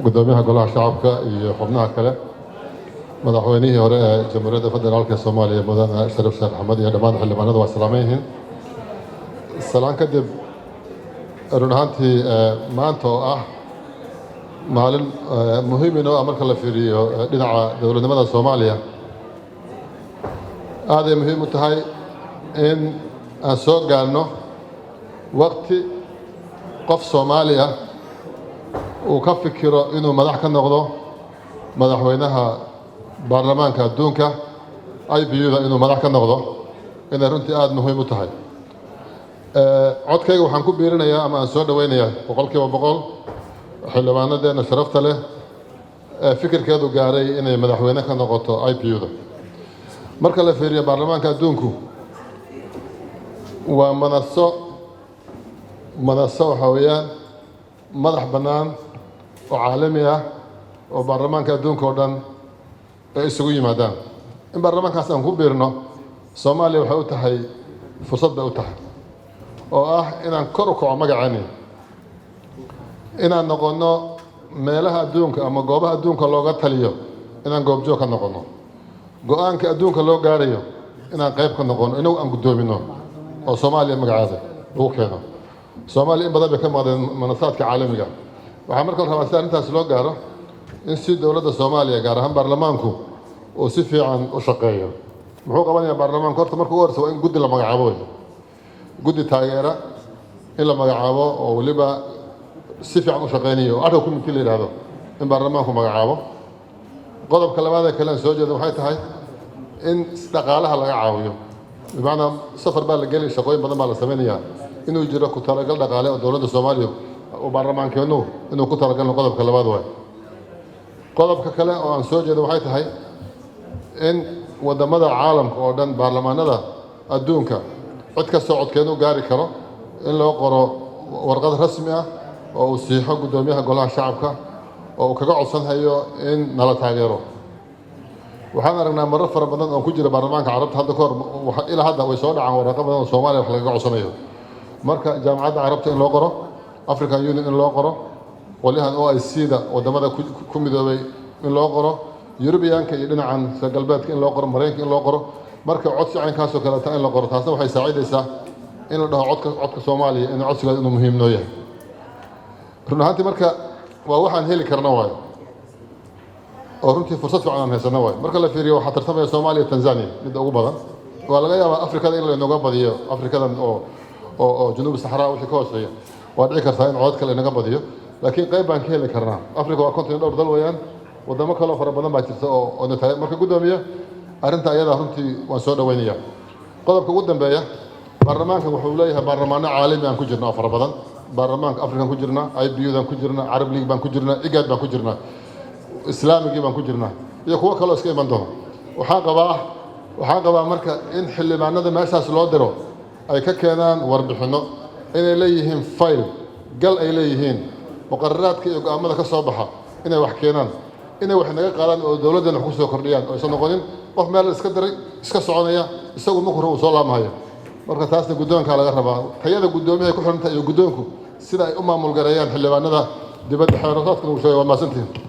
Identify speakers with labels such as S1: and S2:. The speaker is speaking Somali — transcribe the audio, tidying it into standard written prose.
S1: gudoomiyaha golaha shacabka iyo xubnaha kale madaxweynihii hore ee jamhuuriyadda federaalka Soomaaliya mudane Sharaf Sheekh Axmed iyo dhammaan xildhibaanada waa salaamayeen salaan kadib run ahaantii maanta oo ah maalin muhiim ah marka la fiiriyo dhinaca dowladnimada Soomaaliya aad ay muhiim u tahay in aan soo gaarno waqti qof Soomaali ah uu ka fikiro inuu madax ka noqdo madaxweynaha baarlamaanka adduunka IPU-da inuu madax ka noqdo inay runtii aad muhiim u tahay codkayga waxaan ku biirinayaa ama aan soo dhaweynayaa boqolkiiba boqol xildhibaanadeena sharafta leh ee fikirkeedu gaaray inay madaxweyne ka noqoto IPU-da marka la fiiriyo baarlamaanka adduunku waa madaxso waxa weeyaan madax bannaan oo caalami ah oo baarlamaanka adduunka oo dhan ay isugu yimaadaan in baarlamaankaas aan ku biirno Soomaaliya waxay u tahay fursad bay u tahay oo ah inaan kor u kaco magaceena inaan noqono meelaha adduunka ama goobaha adduunka looga taliyo inaan goobjoog ka noqono go'aanka adduunka loo gaarayo inaan qayb ka noqono inagu aan gudoomino oo Soomaaliya magaceeda lagu keeno Soomaaliya in badan bay ka maqdeen manasaadka caalamiga waxaa marka la rabaa si arrintaas loo gaaro in si dowladda Soomaaliya gaar ahaan baarlamaanku uu si fiican u shaqeeyo muxuu qabanayaa baarlamaanku horta markuu horso waa in guddi la magacaabo guddi taageera in la magacaabo oo waliba si fiican u shaqeynayo oo arko committee la yiraahdo in baarlamaanku magacaabo qodobka labaad ee kale aan soo jeedo waxay tahay in dhaqaalaha laga caawiyo bimacnaa safar baa la gelay shaqooyin badan baa la sameynayaa inuu jiro ku talagal dhaqaale oo dowladda Soomaaliya oo baarlamaankeenu inuu ku talagalno qodobka labaad waay qodobka kale oo aan soo jeedo waxay tahay in wadamada caalamka oo dhan baarlamaanada adduunka cid kasta codkeenu gaari karo in loo qoro warqad rasmi ah oo uu siixo gudoomiyaha golaha shacabka oo uu kaga codsanayo in nala taageero waxaan aragnaa marar fara badan oo ku jira baarlamaanka carabta hadda kahor ilaa hadda way soo dhacaan waraqo badan oo Soomaaliya wax lagaga codsanayo marka jaamacadda carabta in loo qoro African Union in loo qoro qoliyahan OIC-da wadamada ku midoobay in loo qoro European-ka iyo dhinacan galbeedka in loo qoro Mareykanka in loo qoro marka codsi caynkaas oo kale in la qoro taasna waxay saacidaysaa in la dhaho codka Soomaaliya in codsiga inuu muhiim noo yahay run ahaantii marka waa waxaan heli karno waayo oo runtii fursad fiican aan haysano waayo marka la fiiriyo waxa tartamaya Soomaaliya Tanzania mid ugu badan waa laga yaabaa Afrikada in la inaga badiyo Afrikadan oo Januub Sahara wixii ka hooseeya waa dhici kartaa in cod kale inaga badiyo laakiin qayb baan ka heli karnaa Afrika waa kontin dhowr dal weeyaan wadamo kale oo fara badan baa jirta oo nataay marka gudoomiye arrinta ayada runtii waan soo dhaweynayaa qodobka ugu dambeeya baarlamaanka wuxuu leeyahay baarlamaano caalami aan ku jirnaa fara badan baarlamaanka Afrikan ku jirnaa IPU-dan ku jirnaa Arab League baan ku jirnaa IGAD baan ku jirnaa Islaamigii baan ku jirnaa iyo kuwa kale oo iska iman doona waxaan qabaa marka in xildhibaanada meeshaas loo diro ay ka keenaan warbixino inay leeyihiin file gal ay leeyihiin muqarraraadka iyo go'aamada ka soo baxa inay wax keenaan inay wax naga qaadaan oo dowladdan wax ku soo kordhiyaan oo aysan noqonin qof meel iska diray iska soconaya isagu markuu uu soo laamayo marka taasna guddoonka laga rabaa tayada guddoomiyaha ku xiranta iyo guddoonku sida ay u maamul gareeyaan xildhibaanada dibadda xeerarkaadka uu sheegay waa maasantiin